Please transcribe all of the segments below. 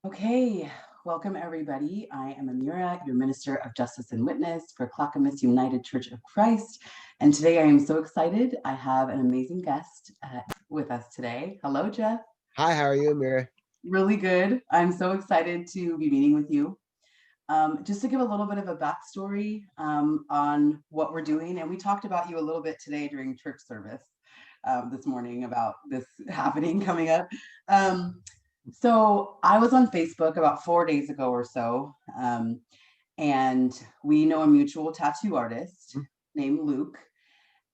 Okay, welcome everybody. I am Amira, your Minister of Justice and Witness for Clackamas United Church of Christ. And today I am so excited. I have an amazing guest with us today. Hello, Jeff. Hi, how are you, Amira? Really good. I'm so excited to be meeting with you. Just to give a little bit of a backstory on what we're doing, and we talked about you a little bit today during church service this morning about this happening coming up. So I was on Facebook about 4 days ago or so, and we know a mutual tattoo artist named Luke.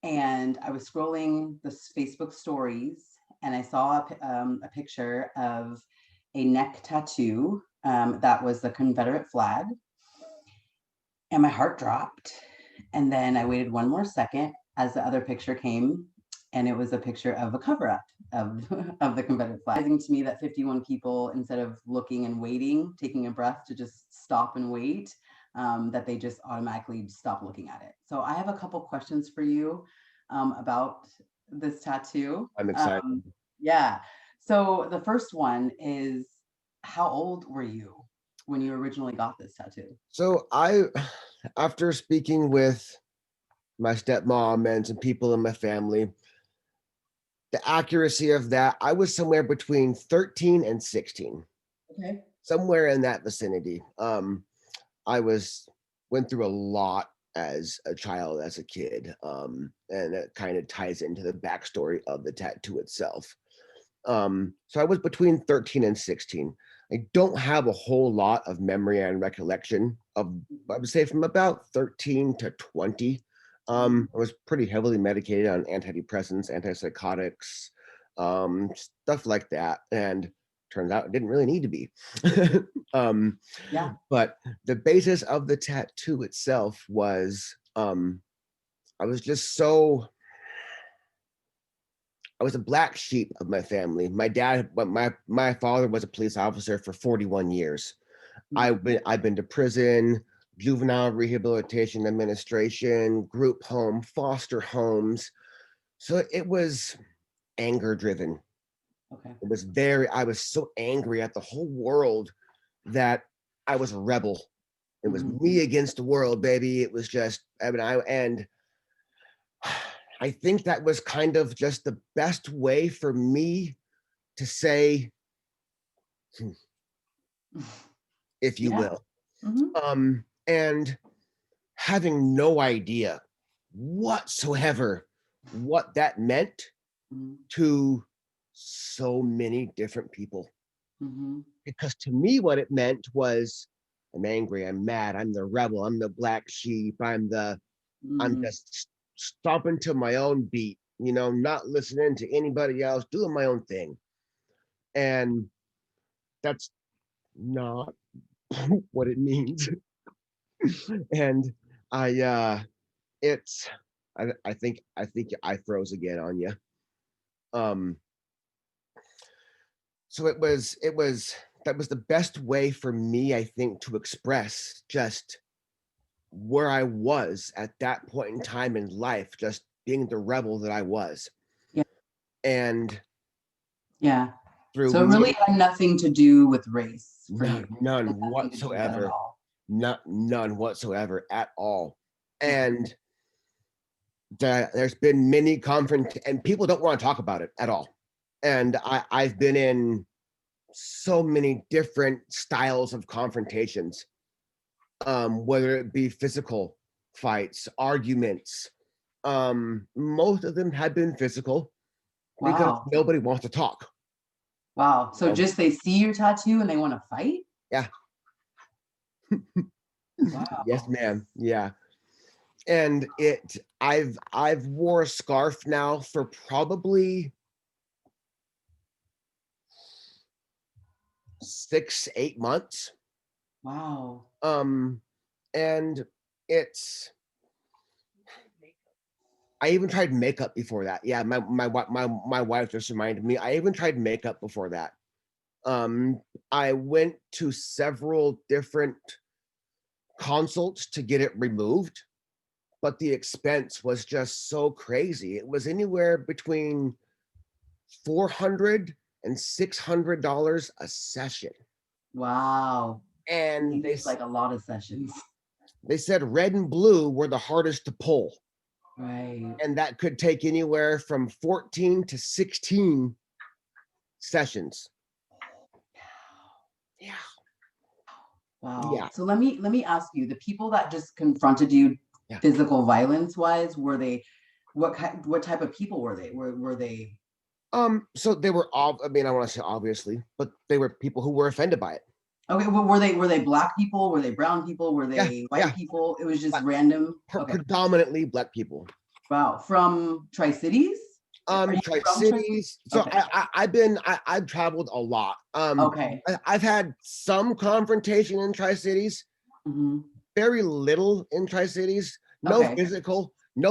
And I was scrolling the Facebook stories, and I saw a picture of a neck tattoo that was the Confederate flag, and my heart dropped. And then I waited one more second as the other picture came, and it was a picture of a cover-up of, of the Confederate flag. It's surprising to me that 51 people, instead of looking and waiting, taking a breath to just stop and wait, that they just automatically stop looking at it. So I have a couple questions for you about this tattoo. I'm excited. Yeah. So the first one is, how old were you when you originally got this tattoo? So after speaking with my stepmom and some people in my family, the accuracy of that, I was somewhere between 13 and 16, Okay. somewhere in that vicinity. I went through a lot as a child, as a kid, and it kind of ties into the backstory of the tattoo itself. So I was between 13 and 16. I don't have a whole lot of memory and recollection of, I would say, from about 13 to 20. I was pretty heavily medicated on antidepressants, antipsychotics, stuff like that. And turns out it didn't really need to be. Yeah. But the basis of the tattoo itself was, I was just so, I was a black sheep of my family. My dad, my father was a police officer for 41 years. I've been to prison, juvenile rehabilitation administration, group home, foster homes. So it was anger driven. Okay. I was so angry at the whole world that I was a rebel. It was me against the world, baby. It was just, I think that was kind of just the best way for me to say, if you Yeah. will. Mm-hmm. And having no idea whatsoever what that meant to so many different people. Mm-hmm. Because to me, what it meant was, I'm angry, I'm mad, I'm the rebel, I'm the black sheep, I'm just stomping to my own beat, not listening to anybody else, doing my own thing. And that's not what it means. And I it's I think I froze again on you. Um so it was that was the best way for me, I think, to express just where I was at that point in time in life, just being the rebel that I was. Yeah. And Yeah. through So it really had nothing to do with race for you. none Nothing to do with that at whatsoever, all. none whatsoever at all. And there's been many and people don't want to talk about it at all. And I've been in so many different styles of confrontations, whether it be physical fights, arguments. Most of them have been physical because Wow. nobody wants to talk. Wow. So just they see your tattoo and they want to fight? Yeah. Wow. Yes, ma'am. Yeah. And I've wore a scarf now for probably 6-8 months. Wow. And it's I even tried makeup before that. Yeah, my wife just reminded me. I even tried makeup before that. I went to several different consults to get it removed, but the expense was just so crazy. It was anywhere between $400 and $600 a session. Wow. And It's like a lot of sessions. they said red and blue were the hardest to pull. Right. And that could take anywhere from 14 to 16 sessions. Yeah. Wow. Yeah. So let me ask you, the people that just confronted you Yeah. physical violence wise, were they what type of people were they? Were they So they were all, I mean, I want to say obviously, but they were people who were offended by it. okay, well, were they black people? Were they brown people? Were Yeah, they white yeah. people? It was just Black, random. Okay. predominantly black people. Wow. From Tri-Cities? Are you from Tri-Cities? Tri-Cities. So Okay. I've traveled a lot. Okay. I've had some confrontation in Tri-Cities, Hmm. very little in Tri-Cities, Okay. no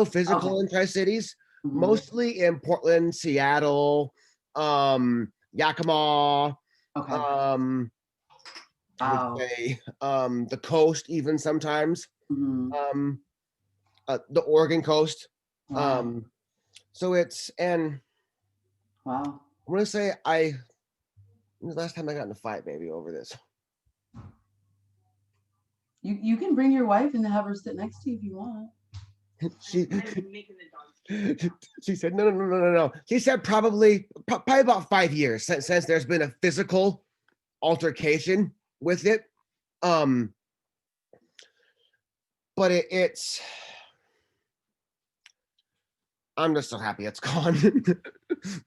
Okay. physical in Tri-Cities, Hmm. mostly in Portland, Seattle, Yakima, Okay. um, I would Wow. say the coast, even sometimes, Hmm. um, the Oregon coast. Wow. Um, so it's, and Wow. I'm gonna say when was the last time I got in a fight, baby, over this? You can bring your wife and have her sit next to you if you want. She she said no. She said probably about 5 years since there's been a physical altercation with it. Um, but it's I'm just so happy it's gone.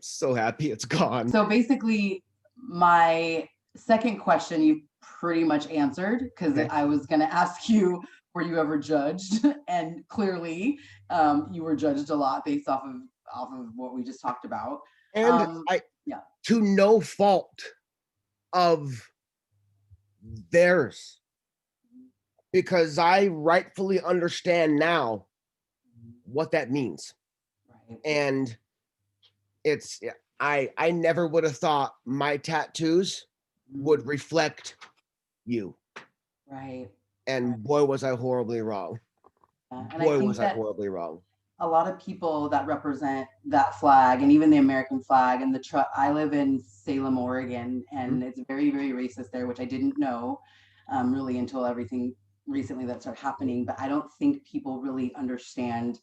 So happy it's gone. So basically, my second question you pretty much answered because Okay. I was going to ask you, were you ever judged? And clearly, you were judged a lot based off of what we just talked about. And I Yeah. to no fault of theirs, because I rightfully understand now what that means. Right. And it's I never would have thought my tattoos would reflect you. Right. And boy was I horribly wrong. And I Boy think was I that horribly wrong. a lot of people that represent that flag and even the American flag and I live in Salem, Oregon, and it's very, very racist there, which I didn't know really until everything recently that started happening. But I don't think people really understand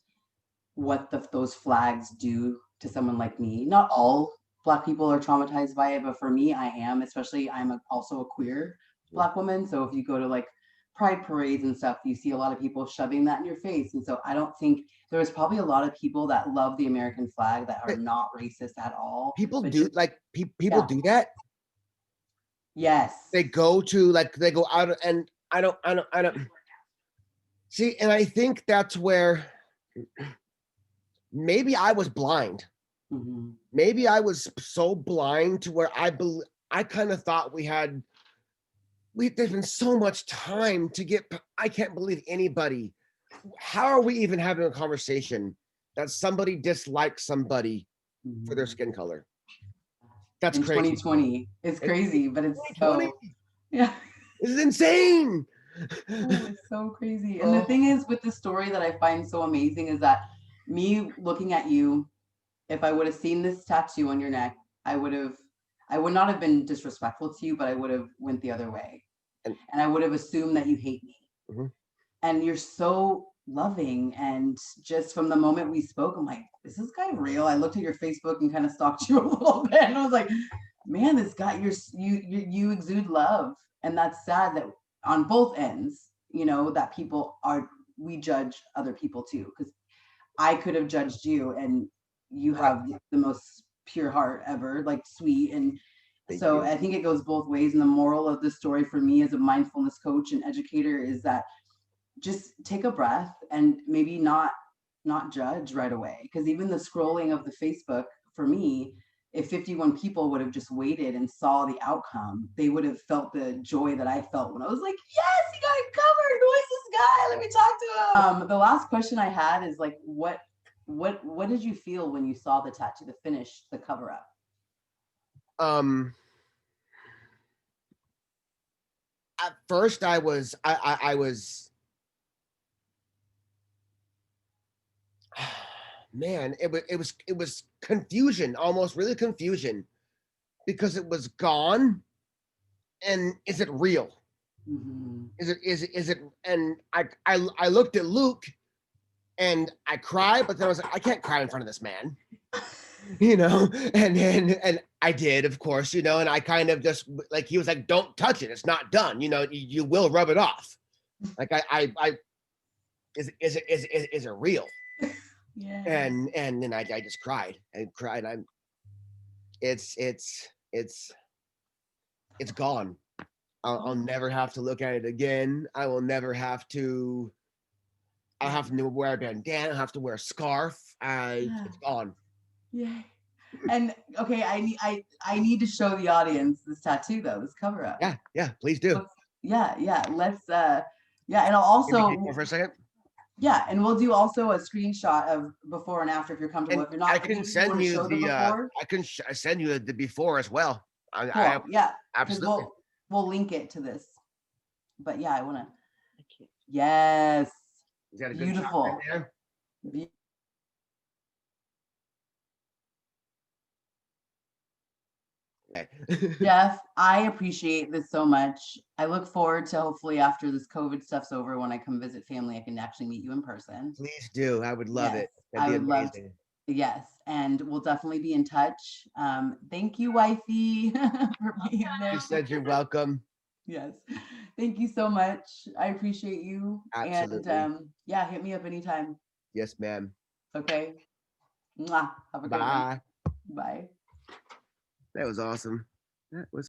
what those flags do to someone like me. Not all Black people are traumatized by it, but for me, I am, especially also a queer Black woman. So if you go to like pride parades and stuff, you see a lot of people shoving that in your face. And so I don't think there's probably a lot of people that love the American flag that are not racist at all. People But do just, like people yeah, do that. yes. They go out, and I don't see. And I think that's where maybe I was blind. Mm-hmm. Maybe I was so blind to where I kind of thought there's been so much time to get. I can't believe anybody. How are we even having a conversation that somebody dislikes somebody for their skin color? That's In crazy. 2020, it's crazy, but it's 2020. so, yeah. This is insane. Oh, it's so crazy. And the thing is with the story that I find so amazing is that me looking at you, if I would have seen this tattoo on your neck, I would not have been disrespectful to you, but I would have went the other way. And I would have assumed that you hate me. mhm. And you're so loving. And just from the moment we spoke, I'm like, is this guy real? I looked at your Facebook and kind of stalked you a little bit. And I was like, man, this guy, you exude love. And that's sad that on both ends, that we judge other people too. Because I could have judged you and you Right. have the most pure heart ever, like sweet. And Thank so you. I think it goes both ways. And the moral of the story for me as a mindfulness coach and educator is that just take a breath and maybe not judge right away, because even the scrolling of the Facebook for me, if 51 people would have just waited and saw the outcome, they would have felt the joy that I felt when I was like, yes, he got it covered. Who is this guy? Let me talk to him. The last question I had is like, what did you feel when you saw the tattoo, the finish, the cover up? At first I was man, it was confusion, almost really confusion, because it was gone and is it real? Mhm. Is it? And I looked at Luke and I cried, but then I was like, I can't cry in front of this man, you know. And I did, of course, you know. And I kind of just like, he was like, don't touch it, it's not done, you know, you will rub it off. Like I is it real? Yeah. And then I just cried and cried. It's it's gone. I'll never have to look at it again. I will never have to. I'll have to wear a bandana. I'll have to wear a scarf. Yeah. It's gone. Yay. And okay, I need to show the audience this tattoo though, this cover up. Yeah, please do. Yeah. Let's yeah, and I'll Give me also for a second. yeah, and we'll do also a screenshot of before and after if you're comfortable. And if you're not, I if you can just send want to you show the the before, I can send you the before as well. I cool. Yeah, because absolutely. we'll link it to this. But yeah, I want to. Yes. Is that a good shot Beautiful. right there? Be- Okay. Jeff, I appreciate this so much. I look forward to hopefully after this COVID stuff's over, when I come visit family, I can actually meet you in person. Please do. I would love Yes, it. That'd I be would love to. amazing. Yes, and we'll definitely be in touch. Thank you, wifey, for being there. You said you're welcome. Yes, thank you so much. I appreciate you. Absolutely. And yeah, hit me up anytime. Yes, ma'am. Okay. Mwah. Have a great one. Bye. Bye. That was awesome. That was